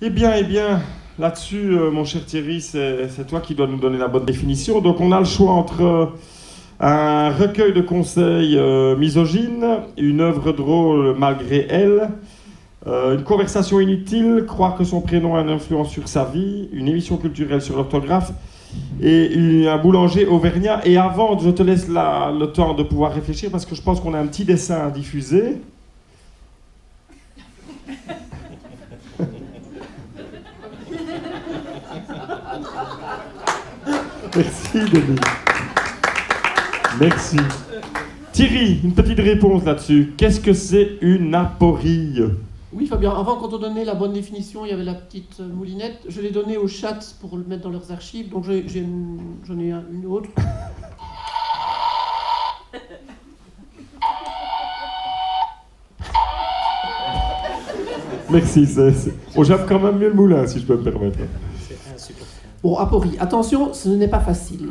Eh bien, là-dessus, mon cher Thierry, c'est toi qui dois nous donner la bonne définition. Donc on a le choix entre un recueil de conseils misogynes, une œuvre drôle malgré elle, une conversation inutile, croire que son prénom a une influence sur sa vie, une émission culturelle sur l'orthographe et un boulanger auvergnat. Et avant, je te laisse le temps de pouvoir réfléchir parce que je pense qu'on a un petit dessin à diffuser. Merci, Denis. Merci. Thierry, une petite réponse là-dessus. Qu'est-ce que c'est une aporie ? Oui, Fabien, avant, quand on donnait la bonne définition, il y avait la petite moulinette. Je l'ai donnée au chat pour le mettre dans leurs archives, donc j'en ai une autre. Merci. On j'aime quand même mieux le moulin, si je peux me permettre. Bon, aporie. Attention, ce n'est pas facile.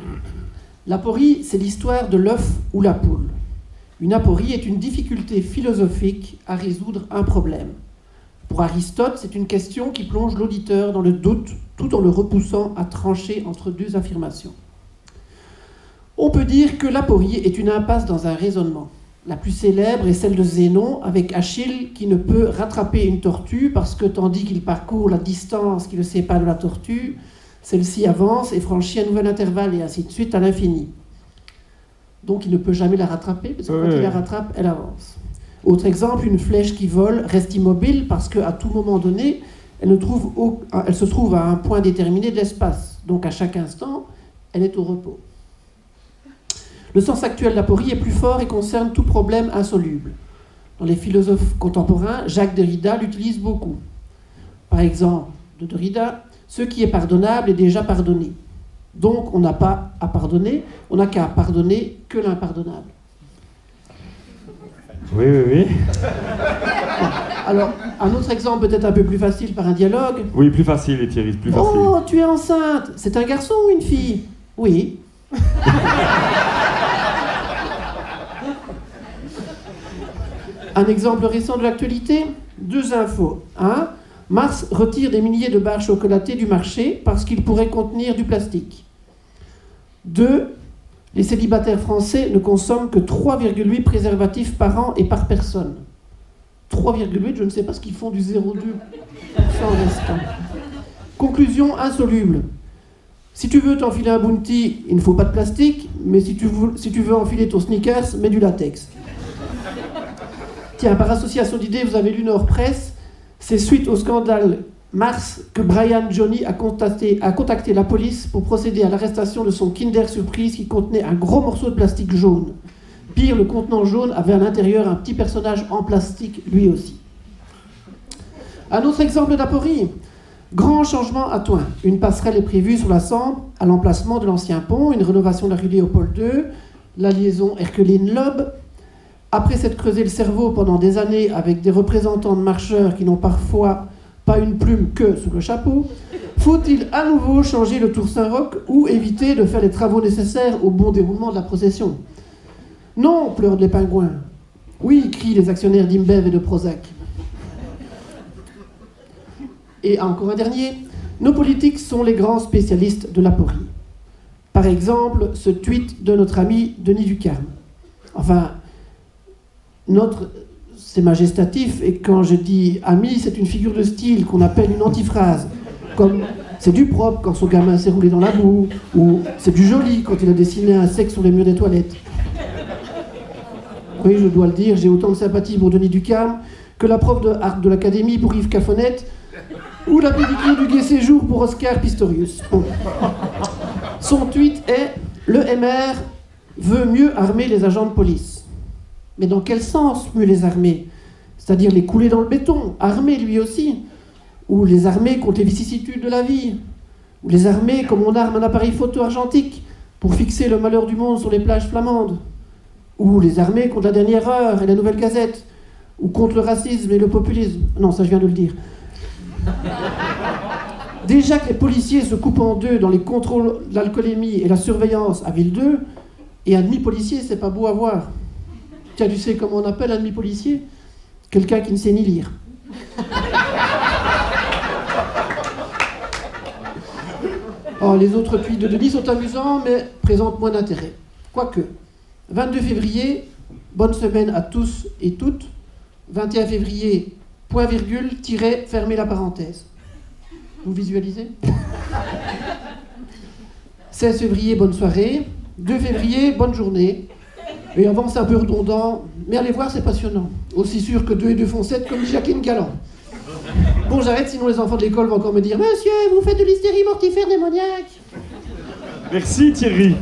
L'aporie, c'est l'histoire de l'œuf ou la poule. Une aporie est une difficulté philosophique à résoudre un problème. Pour Aristote, c'est une question qui plonge l'auditeur dans le doute, tout en le repoussant à trancher entre deux affirmations. On peut dire que l'aporie est une impasse dans un raisonnement. La plus célèbre est celle de Zénon, avec Achille qui ne peut rattraper une tortue parce que tandis qu'il parcourt la distance qui le sépare de la tortue, celle-ci avance et franchit un nouvel intervalle et ainsi de suite à l'infini. Donc il ne peut jamais la rattraper parce que quand il la rattrape, elle avance. Autre exemple, une flèche qui vole reste immobile parce qu'à tout moment donné, elle se trouve à un point déterminé de l'espace. Donc à chaque instant, elle est au repos. Le sens actuel de l'aporie est plus fort et concerne tout problème insoluble. Dans les philosophes contemporains, Jacques Derrida l'utilise beaucoup. Par exemple, de Derrida, ce qui est pardonnable est déjà pardonné. Donc on n'a pas à pardonner, on n'a qu'à pardonner que l'impardonnable. Oui. Alors, un autre exemple peut-être un peu plus facile par un dialogue. Oui, plus facile, Thierry, plus facile. Oh, tu es enceinte. C'est un garçon ou une fille ? Oui. Un exemple récent de l'actualité, 2 infos. 1. Mars retire des milliers de barres chocolatées du marché parce qu'ils pourraient contenir du plastique. 2. Les célibataires français ne consomment que 3,8 préservatifs par an et par personne. 3,8, je ne sais pas ce qu'ils font du 0,2% restant. Conclusion insoluble. Si tu veux t'enfiler un bounty, il ne faut pas de plastique, mais si tu veux enfiler ton sneakers, mets du latex. Tiens, par association d'idées, vous avez lu Nord Presse. C'est suite au scandale Mars que Brian Johnny a contacté la police pour procéder à l'arrestation de son Kinder Surprise qui contenait un gros morceau de plastique jaune. Pire, le contenant jaune avait à l'intérieur un petit personnage en plastique, lui aussi. Un autre exemple d'aporie. Grand changement à Thoin. Une passerelle est prévue sur la Sambre, à l'emplacement de l'ancien pont, une rénovation de la rue Léopold II, la liaison Erqueline-Lobe. Après s'être creusé le cerveau pendant des années avec des représentants de marcheurs qui n'ont parfois pas une plume que sous le chapeau, faut-il à nouveau changer le Tour Saint-Roch ou éviter de faire les travaux nécessaires au bon déroulement de la procession ? Non, pleurent les pingouins. Oui, crient les actionnaires d'Imbev et de Prozac. Et encore un dernier, nos politiques sont les grands spécialistes de l'aporie. Par exemple, ce tweet de notre ami Denis Ducarme. Enfin, c'est majestatif, et quand je dis ami, c'est une figure de style qu'on appelle une antiphrase. Comme c'est du propre quand son gamin s'est roulé dans la boue, ou c'est du joli quand il a dessiné un sexe sur les murs des toilettes. Oui, je dois le dire, j'ai autant de sympathie pour Denis Ducarme que la prof de art de l'académie pour Yves Caffonette, ou la pédicure du gai séjour pour Oscar Pistorius. Bon. Son tweet est « Le MR veut mieux armer les agents de police ». Mais dans quel sens mieux les armer ? C'est-à-dire les couler dans le béton, armer lui aussi. Ou les armer contre les vicissitudes de la vie. Ou les armer comme on arme un appareil photo argentique pour fixer le malheur du monde sur les plages flamandes. Ou les armer contre la dernière heure et la Nouvelle Gazette. Ou contre le racisme et le populisme. Non, ça je viens de le dire. Déjà que les policiers se coupent en deux dans les contrôles d'alcoolémie et la surveillance à Ville 2, et un demi-policier, c'est pas beau à voir. Tiens, tu sais comment on appelle un demi-policier ? Quelqu'un qui ne sait ni lire. Oh, les autres tweets de Denis sont amusants, mais présentent moins d'intérêt. Quoique, 22 février, bonne semaine à tous et toutes. 21 février, point virgule, tiret, fermez la parenthèse. Vous visualisez 16 février, bonne soirée. 2 février, bonne journée. Et avant, c'est un peu redondant, mais allez voir, c'est passionnant. Aussi sûr que 2 et 2 font 7, comme dit Jacqueline Galland. Bon, j'arrête, sinon les enfants de l'école vont encore me dire « Monsieur, vous faites de l'hystérie mortifère démoniaque !» Merci Thierry.